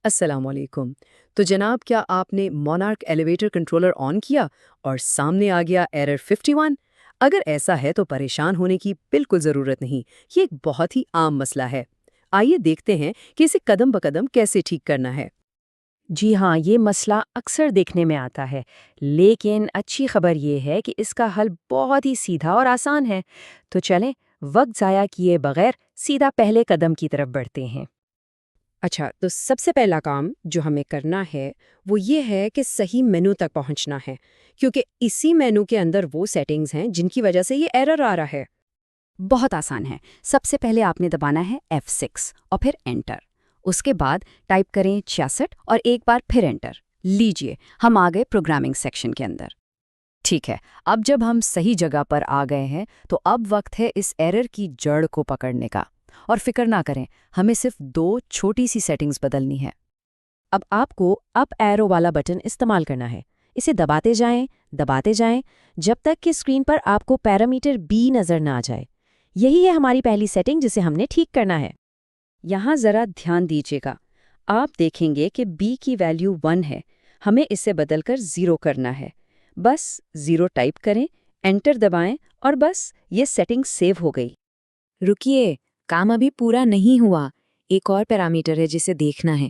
अस्सलामुअलैकुम। तो जनाब, क्या आपने मोनार्क एलिवेटर कंट्रोलर ऑन किया और सामने आ गया एरर 51? अगर ऐसा है तो परेशान होने की बिल्कुल ज़रूरत नहीं। ये एक बहुत ही आम मसला है। आइए देखते हैं कि इसे कदम ब कदम कैसे ठीक करना है। जी हाँ, ये मसला अक्सर देखने में आता है, लेकिन अच्छी खबर ये है कि इसका हल बहुत ही सीधा और आसान है। तो चलें, वक्त ज़ाया किए बगैर सीधा पहले कदम की तरफ बढ़ते हैं। अच्छा, तो सबसे पहला काम जो हमें करना है वो ये है कि सही मेनू तक पहुंचना है, क्योंकि इसी मेनू के अंदर वो सेटिंग्स हैं जिनकी वजह से ये एरर आ रहा है। बहुत आसान है। सबसे पहले आपने दबाना है F6 और फिर एंटर। उसके बाद टाइप करें 66 और एक बार फिर एंटर। लीजिए, हम आ गए प्रोग्रामिंग सेक्शन के अंदर। ठीक है, अब जब हम सही जगह पर आ गए हैं, तो अब वक्त है इस एरर की जड़ को पकड़ने का। और फिक्र ना करें, हमें सिर्फ दो छोटी सी सेटिंग्स बदलनी है। अब आपको अप एरो वाला बटन इस्तेमाल करना है। इसे दबाते जाएं, जब तक कि स्क्रीन पर आपको पैरामीटर बी नज़र ना आ जाए। यही है हमारी पहली सेटिंग जिसे हमने ठीक करना है। यहाँ ज़रा ध्यान दीजिएगा, आप देखेंगे कि बी की वैल्यू 1 है। हमें इसे बदलकर 0 करना है। बस 0 टाइप करें, एंटर दबाएं और बस ये सेटिंग सेव हो गई। रुकिए, काम अभी पूरा नहीं हुआ। एक और पैरामीटर है जिसे देखना है।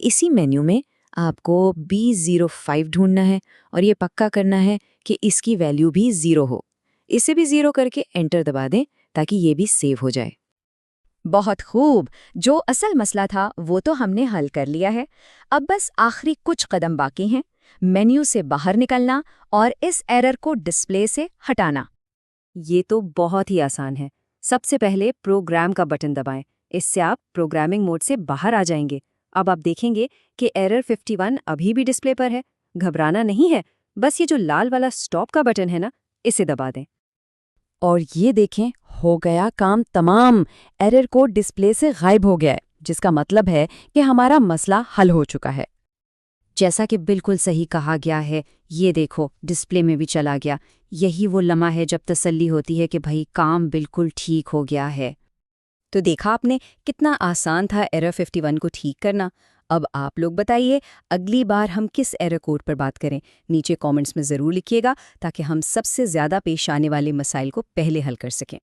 इसी मेन्यू में आपको B05 ढूंढना है और ये पक्का करना है कि इसकी वैल्यू भी 0 हो। इसे भी 0 करके एंटर दबा दें ताकि ये भी सेव हो जाए। बहुत खूब। जो असल मसला था वो तो हमने हल कर लिया है। अब बस आखिरी कुछ कदम बाकी हैं। मेन्यू से बाहर निकलना और इस एरर को डिस्प्ले से हटाना। ये तो बहुत ही आसान है। सबसे पहले प्रोग्राम का बटन दबाएं। इससे आप प्रोग्रामिंग मोड से बाहर आ जाएंगे। अब आप देखेंगे कि एरर 51 अभी भी डिस्प्ले पर है। घबराना नहीं है, बस ये जो लाल वाला स्टॉप का बटन है ना, इसे दबा दें। और ये देखें, हो गया काम तमाम। एरर कोड डिस्प्ले से गायब हो गया है, जिसका मतलब है कि हमारा मसला हल हो चुका है। जैसा कि बिल्कुल सही कहा गया है, ये देखो डिस्प्ले में भी चला गया। यही वो लम्हा है जब तसल्ली होती है कि भाई काम बिल्कुल ठीक हो गया है। तो देखा आपने, कितना आसान था एरर 51 को ठीक करना। अब आप लोग बताइए, अगली बार हम किस एरर कोड पर बात करें? नीचे कमेंट्स में ज़रूर लिखिएगा ताकि हम सबसे ज़्यादा पेश आने वाले मसाइल को पहले हल कर सकें।